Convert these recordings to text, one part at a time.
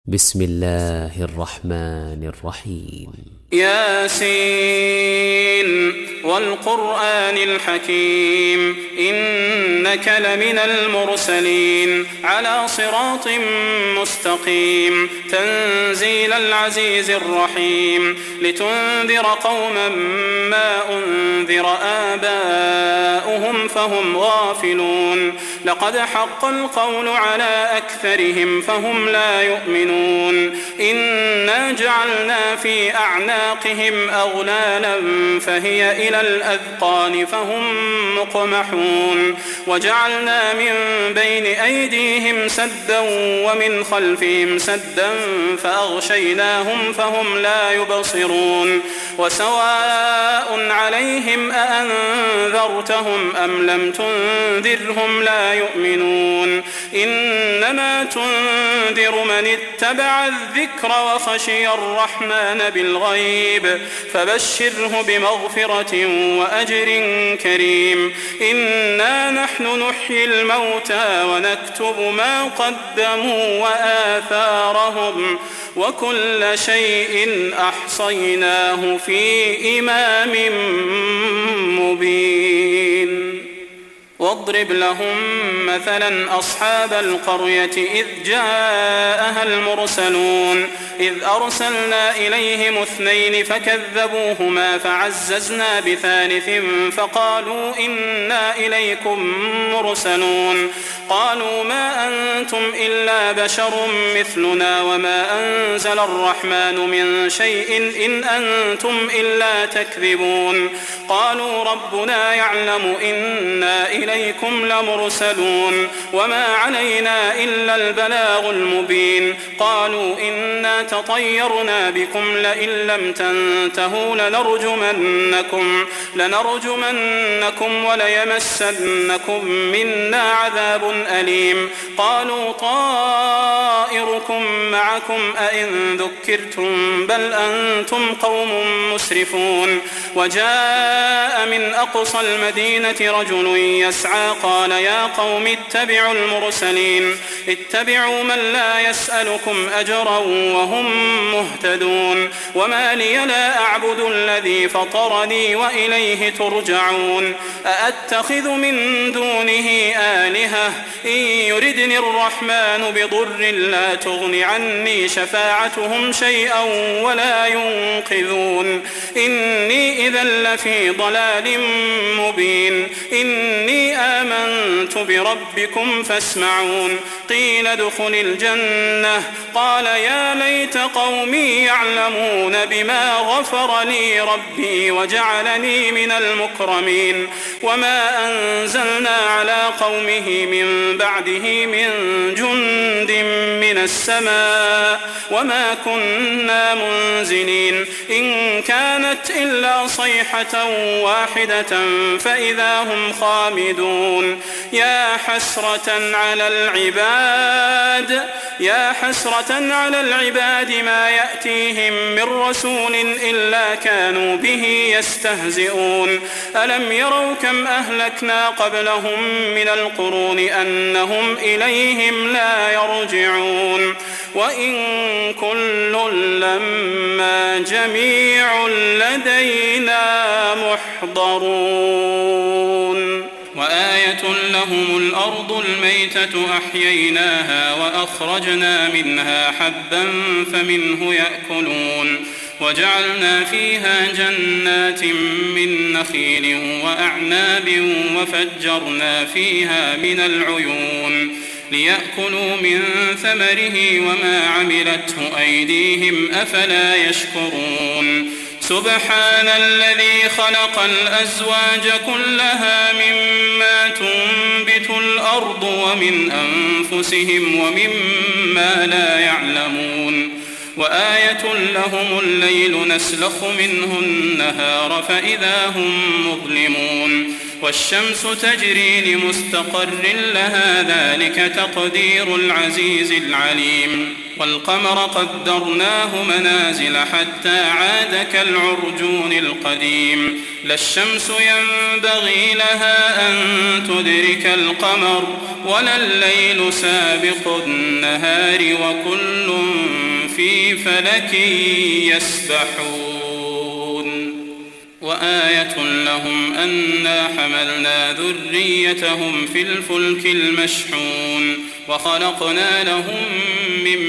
بسم الله الرحمن الرحيم. ياسين والقرآن الحكيم إنك لمن المرسلين على صراط مستقيم تنزيل العزيز الرحيم لتنذر قوما ما أنذر آباؤهم فهم غافلون لقد حق القول على أكثرهم فهم لا يؤمنون إنا جعلنا في أعناقهم أغلالا فهي إلى الأذقان فهم مقمحون وجعلنا من بين أيديهم سدا ومن خلفهم سدا فأغشيناهم فهم لا يبصرون وسواء عليهم أأنذرتهم أم لم تنذرهم لا يؤمنون إنما تنذر من اتبع الذكر وخشي الرحمن بالغيب فبشره بمغفرة وأجر كريم إنا نحن نحيي الموتى ونكتب ما قدموا وآثارهم وكل شيء أحصيناه في إمام مبين واضرب لهم مثلا أصحاب القرية إذ جاءها المرسلون إذ أرسلنا إليهم 2 فكذبوهما فعززنا بثالث فقالوا إنا إليكم مرسلون قالوا ما أنتم إلا بشر مثلنا وما أنزل الرحمن من شيء إن أنتم إلا تكذبون قالوا ربنا يعلم إنا إليكم لمرسلون وما علينا إلا البلاغ المبين قالوا إنا تطيرنا بكم لئن لم تنتهوا لنرجمنكم وليمسنكم منا عذاب أليم قالوا طائركم معكم أئن ذكرتم بل أنتم قوم مسرفون وجاء من أقصى المدينة رجل يسعى قال يا قوم اتبعوا المرسلين اتبعوا من لا يسألكم أجرا وهم مهتدون وما لي لا أعبد الذي فطرني وإليه ترجعون أأتخذ من دونه آلهة إن يردني الرحمن بضر لا تغن عني شفاعتهم شيئا ولا ينقذون إني إذا لفي ضلال مبين إني آمنت بربكم فاسمعون قيل ادخل الجنة قال يا ليت قومي يعلمون بما غفر لي ربي وجعلني من المكرمين وما أنزلنا على قومه من بعده من جند من السماء وما كنا منزلين إن كانت إلا صيحة واحدة فإذا هم خامدون يا حسرة على العباد ما يأتيهم من رسول إلا كانوا به يستهزئون ألم يروا كم أهلكنا قبلهم من القرون أنهم إليهم لا يرجعون وإن كل لما جميع لدينا محضرون وآية لهم الأرض الميتة أحييناها وأخرجنا منها حبا فمنه يأكلون وجعلنا فيها جنات من نخيل وأعناب وفجرنا فيها من العيون ليأكلوا من ثمره وما عملته أيديهم أفلا يشكرون سبحان الذي خلق الأزواج كلها مما تنبت الأرض ومن أنفسهم ومما لا يعلمون وآية لهم الليل نسلخ منه النهار فإذا هم مظلمون والشمس تجري لمستقر لها ذلك تقدير العزيز العليم والقمر قدرناه منازل حتى عاد كالعرجون القديم لا الشمس ينبغي لها أن تدرك القمر ولا الليل سابق النهار وكل في فلك يسبحون وآية لهم أنا حملنا ذريتهم في الفلك المشحون وخلقنا لهم من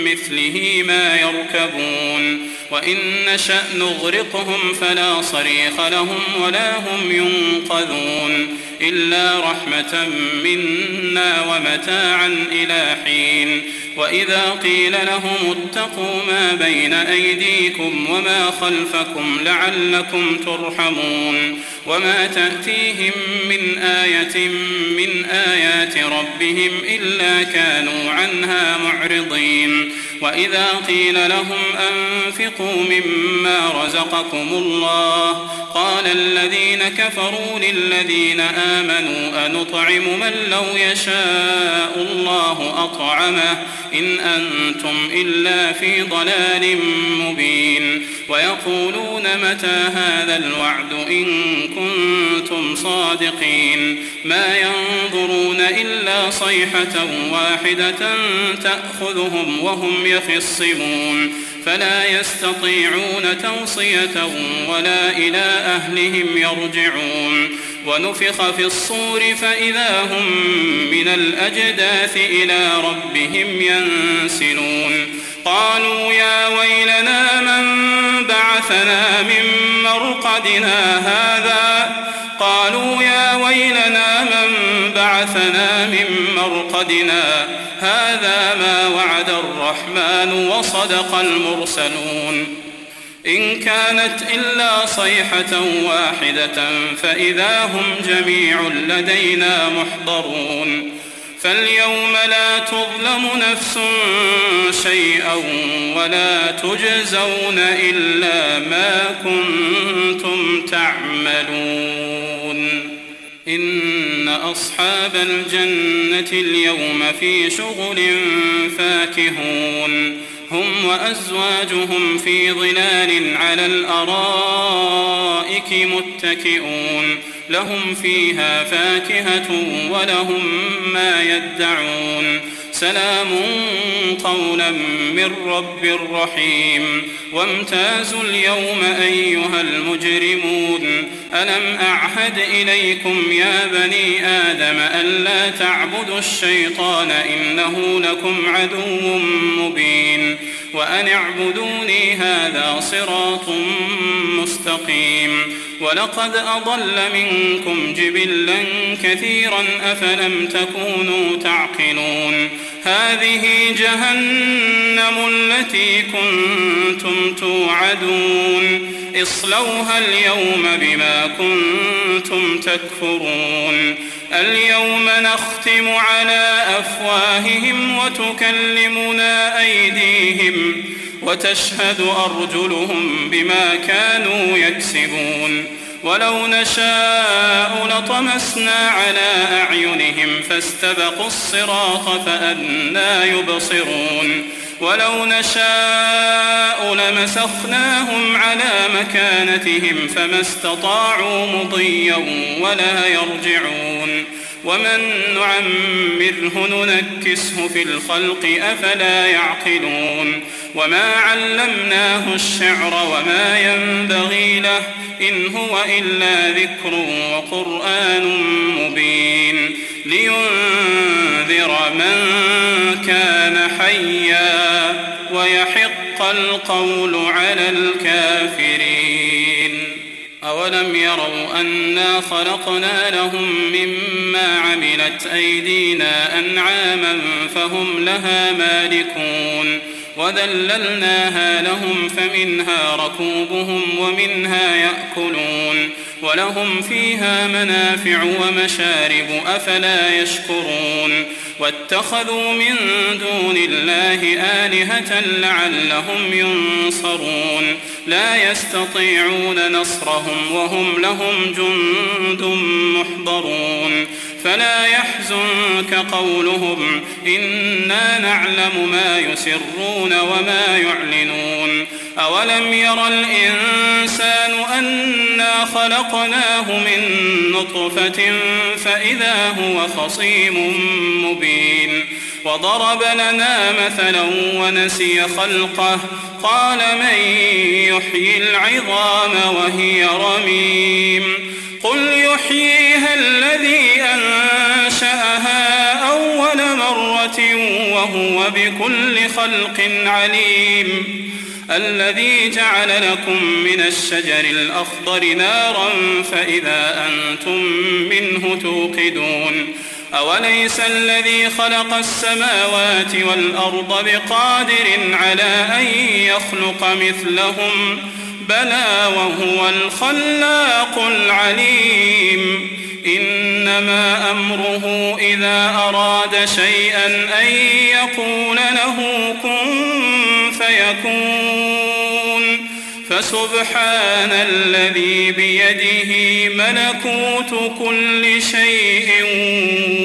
مثله ما يركبون وإن نشأ نغرقهم فلا صريخ لهم ولا هم ينقذون إلا رحمة منا ومتاعا إلى حين وإذا قيل لهم اتقوا ما بين أيديكم وما خلفكم لعلكم ترحمون وما تأتيهم من آية من آيات ربهم إلا كانوا عنها معرضين وإذا قيل لهم أنفقوا مما رزقكم الله قال الذين كفروا للذين آمنوا أنطعم من لو يشاء الله أطعمه إن أنتم إلا في ضلال مبين ويقولون متى هذا الوعد إن كنتم صادقين ما ينظرون إلا صيحة واحدة تأخذهم وهم يخصمون فلا يستطيعون توصية ولا إلى أهلهم يرجعون ونفخ في الصور فإذا هم من الأجداث إلى ربهم ينسلون قالوا يا ويلنا من بعثنا من مرقدنا هذا ما وعد الرحمن وصدق المرسلون إن كانت إلا صيحة واحدة فإذا هم جميع لدينا محضرون فاليوم لا تظلم نفس شيئا ولا تجزون إلا ما كنتم تعملون إن أصحاب الجنة اليوم في شغل فاكهون هم وأزواجهم في ظلال على الأرائك متكئون لهم فيها فاكهة ولهم ما يدعون سلام قولا من رب رحيم وامتازوا اليوم أيها المجرمون ألم أعهد إليكم يا بني آدم ألا تعبدوا الشيطان إنه لكم عدو مبين وأن اعبدوني هذا صراط مستقيم ولقد أضل منكم جبلا كثيرا أفلم تكونوا تعقلون هذه جهنم التي كنتم توعدون اصلوها اليوم بما كنتم تكفرون اليوم نختم على أفواههم وتكلمنا أيديهم وتشهد أرجلهم بما كانوا يكسبون ولو نشاء لطمسنا على أعينهم فاستبقوا الصراط فأنى يبصرون ولو نشاء لمسخناهم على مكانتهم فما استطاعوا مضيا ولا يرجعون ومن نعمره ننكسه في الخلق أفلا يعقلون وما علمناه الشعر وما ينبغي له إن هو إلا ذكر وقرآن مبين لينذر من كان حيا ويحق القول على الكافرين أولم يروا أنا خلقنا لهم مما عملت أيدينا أنعاما فهم لها مالكون وذللناها لهم فمنها ركوبهم ومنها يأكلون ولهم فيها منافع ومشارب أفلا يشكرون واتخذوا من دون الله آلهة لعلهم ينصرون لا يستطيعون نصرهم وهم لهم جند محضرون فلا يحزنك قولهم إنا نعلم ما يسرون وما يعلنون أولم ير الإنسان أنا خلقناه من نطفة فإذا هو خصيم مبين وضرب لنا مثلا ونسي خلقه قال من يحيي العظام وهي رميم قل يحييها الذي أنشأها أول مرة وهو بكل خلق عليم الذي جعل لكم من الشجر الأخضر نارا فإذا أنتم منه توقدون أوليس الذي خلق السماوات والأرض بقادر على أن يخلق مثلهم بلى وهو الخلاق العليم إنما أمره إذا أراد شيئا أن يقول له كن فيكون فسبحان الذي بيده ملكوت كل شيء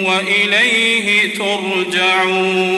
وإليه ترجعون